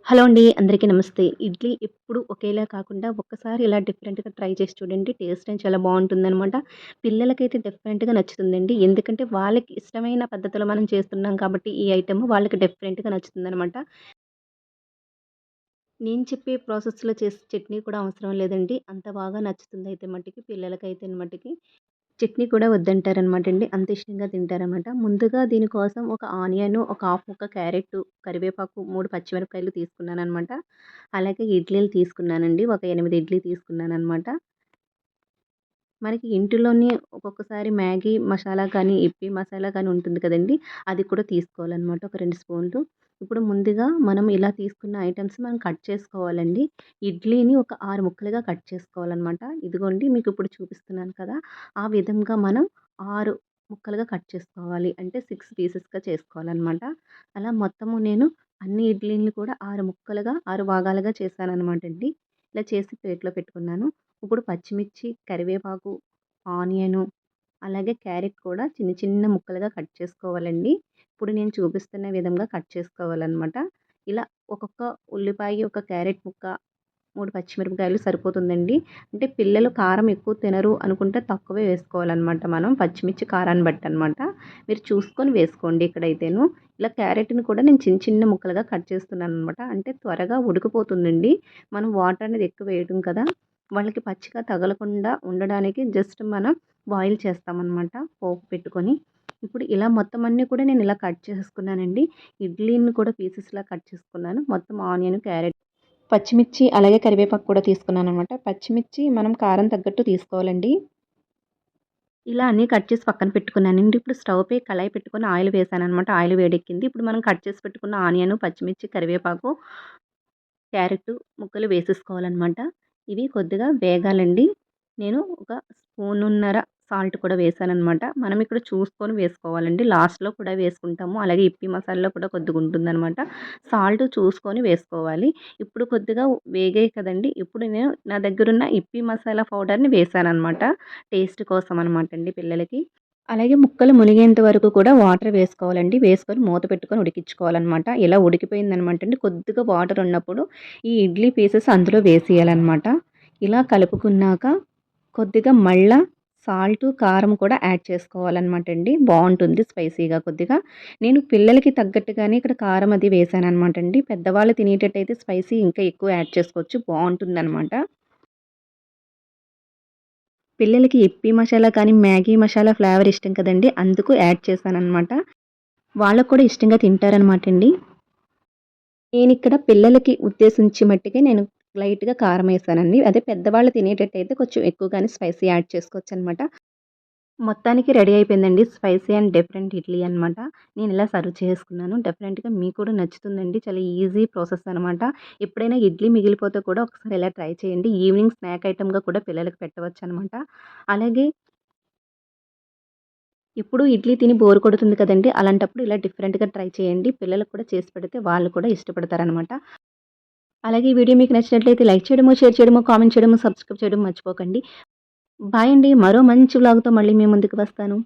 Hello అండి. అందరికీ నమస్తే. ఇడ్లీ ఎప్పుడు ఒకేలా కాకుండా ఒక్కసారి ఇలా డిఫరెంట్‌గా ట్రై చేసి చూడండి. టేస్ట్ అనేది చాలా బావుంటుందనమాట. పిల్లలకైతే డెఫినెట్‌గా నచ్చుతుందండి. ఎందుకంటే వాళ్ళకి ఇష్టమైన పద్ధతిలో మనం చేస్తున్నాం కాబట్టి ఈ ఐటెమ్ వాళ్ళకి డెఫినెట్‌గా నచ్చుతుందనమాట. నేను చెప్పే ప్రాసెస్‌లో చేసే చట్నీ కూడా అవసరం లేదండి. అంత బాగా నచ్చుతుందయితే మటికి పిల్లలకైతే మటికి. చట్నీ కూడా వద్దంటారనమాటండి. అంత ఇష్టంగా తింటారనమాట. ముందుగా దీనికోసం ఒక ఆనియను, ఒక హాఫ్ ముక్క క్యారెట్టు, కరివేపాకు, 3 పచ్చిమిరపకాయలు తీసుకున్నాననమాట. అలాగే ఇడ్లీలు తీసుకున్నానండి. ఒక 8 ఇడ్లీ తీసుకున్నాననమాట. మనకి ఇంటిలోనే ఒక్కొక్కసారి మ్యాగీ మసాలా కానీ, ఇప్పీ మసాలా కానీ ఉంటుంది కదండీ! అది కూడా తీసుకోవాలనమాట. ఒక 2 స్పూన్లు. ఇప్పుడు ముందుగా మనం ఇలా తీసుకున్న ఐటెమ్స్ మనం కట్ చేసుకోవాలండి. ఇడ్లీని ఒక 6 ముక్కలుగా కట్ చేసుకోవాలనమాట. ఇదిగోండి మీకిప్పుడు చూపిస్తున్నాను కదా! ఆ విధంగా మనం 6 ముక్కలుగా కట్ చేసుకోవాలి. అంటే 6 పీసెస్‌గా చేసుకోవాలనమాట. అలా మొత్తము నేను అన్ని ఇడ్లీలని కూడా 6 ముక్కలుగా, 6 భాగాలుగా చేశాననమాటండి. ఇలా చేసి ప్లేట్‌లో పెట్టుకున్నాను. ఇప్పుడు పచ్చిమిర్చి, కరివేపాకు, ఆనియను, అలాగే క్యారెట్ కూడా చిన్న చిన్న ముక్కలుగా కట్ చేసుకోవాలండి. ఇప్పుడు నేను చూపిస్తున్న విధంగా కట్ చేసుకోవాలనమాట. ఇలా ఒక్కొక్క ఉల్లిపాయ, ఒక క్యారెట్ ముక్క, 3 పచ్చిమిరపకాయలు సరిపోతుందండి. అంటే పిల్లలు కారం ఎక్కువ తినరు అనుకుంటే తక్కువే వేసుకోవాలనమాట మనం. పచ్చిమిర్చి కారాన్ని బట్టనమాట. మీరు చూసుకొని వేసుకోండి ఇక్కడైతేను. ఇలా క్యారెట్‌ని కూడా నేను చిన్న చిన్న ముక్కలుగా కట్ చేస్తున్నాననమాట. అంటే త్వరగా ఉడికిపోతుందండి. మనం వాటర్ అనేది ఎక్కువ వేయడం కదా! వాళ్ళకి పచ్చిగా తగలకుండా ఉండడానికి జస్ట్ మనం బాయిల్ చేస్తామనమాట పోపు పెట్టుకొని. ఇప్పుడు ఇలా మొత్తం అన్నీ కూడా నేను ఇలా కట్ చేసుకున్నానండి. ఇడ్లీని కూడా పీసెస్‌లా కట్ చేసుకున్నాను. మొత్తం ఆనియన్, క్యారెట్, పచ్చిమిర్చి అలాగే కరివేపాకు కూడా తీసుకున్నాననమాట. పచ్చిమిర్చి మనం కారం తగ్గట్టు తీసుకోవాలండి. ఇలా అన్నీ కట్ చేసి పక్కన పెట్టుకున్నానండి. ఇప్పుడు స్టవ్‌పై కళాయి పెట్టుకొని ఆయిల్ వేశాననమాట. ఆయిల్ వేడెక్కింది. ఇప్పుడు మనం కట్ చేసి పెట్టుకున్న ఆనియను, పచ్చిమిర్చి, కరివేపాకు, క్యారెట్ ముక్కలు వేసేసుకోవాలనమాట. ఇవి కొద్దిగా వేగాలండి. నేను ఒక స్పూనున్నర సాల్ట్ కూడా వేశాననమాట. మనం ఇక్కడ చూసుకొని వేసుకోవాలండి. లాస్ట్‌లో కూడా వేసుకుంటాము. అలాగే ఇప్పి మసాలాలో కూడా కొద్దిగా ఉంటుందనమాట. సాల్ట్ చూసుకొని వేసుకోవాలి. ఇప్పుడు కొద్దిగా వేగాయి కదండీ! ఇప్పుడు నేను నా దగ్గరున్న ఇప్పి మసాలా పౌడర్‌ని వేశాననమాట. టేస్ట్ కోసం అనమాట అండి పిల్లలకి. అలాగే ముక్కలు మునిగేంత వరకు కూడా వాటర్ వేసుకోవాలండి. వేసుకొని మూత పెట్టుకొని ఉడికించుకోవాలనమాట. ఇలా ఉడికిపోయిందనమాట అండి. కొద్దిగా వాటర్ ఉన్నప్పుడు ఈ ఇడ్లీ పీసెస్ అందులో వేసేయాలనమాట. ఇలా కలుపుకున్నాక కొద్దిగా మళ్ళా సాల్టు, కారం కూడా యాడ్ చేసుకోవాలనమాట అండి. బావుంటుంది స్పైసీగా కొద్దిగా. నేను పిల్లలకి తగ్గట్టుగానే ఇక్కడ కారం అది వేశాననమాట అండి. పెద్దవాళ్ళు తినేటట్టయితే స్పైసీ ఇంకా ఎక్కువ యాడ్ చేసుకోవచ్చు. బావుంటుందనమాట. పిల్లలకి ఇప్పీ మసాలా కానీ, మ్యాగీ మసాలా ఫ్లేవర్ ఇష్టం కదండీ! అందుకు యాడ్ చేశాననమాట. వాళ్ళకి కూడా ఇష్టంగా తింటారనమాటండి. నేనిక్కడ పిల్లలకి ఉద్దేశించి మట్టికే నేను లైట్‌గా కారమేశానండి. అదే పెద్దవాళ్ళు తినేటట్టయితే కొంచెం ఎక్కువగానే స్పైసీ యాడ్ చేసుకోవచ్చనమాట. మొత్తానికి రెడీ అయిపోయిందండి. స్పైసీ అండ్ డిఫరెంట్ ఇడ్లీ అనమాట. నేనిలా సర్వ్ చేసుకున్నాను. డెఫినెట్‌గా మీకు కూడా నచ్చుతుందండి. చాలా ఈజీ ప్రాసెస్ అనమాట. ఎప్పుడైనా ఇడ్లీ మిగిలిపోతే కూడా ఒకసారి ఇలా ట్రై చేయండి. ఈవినింగ్ స్నాక్ ఐటెమ్‌గా కూడా పిల్లలకి పెట్టవచ్చనమాట. అలాగే ఎప్పుడూ ఇడ్లీ తిని బోర్ కొడుతుంది కదండీ! అలాంటప్పుడు ఇలా డిఫరెంట్‌గా ట్రై చేయండి. పిల్లలకు కూడా చేసి పెడితే వాళ్ళు కూడా ఇష్టపడతారనమాట. అలాగే ఈ వీడియో మీకు నచ్చినట్లయితే లైక్ చేయడమో, షేర్ చేయడమో, కామెంట్ చేయడమో, సబ్స్క్రైబ్ చేయడం మర్చిపోకండి. బాయ్ అండి. మరో మంచి వ్లాగ్‌తో మళ్ళీ మీ ముందుకు వస్తాను.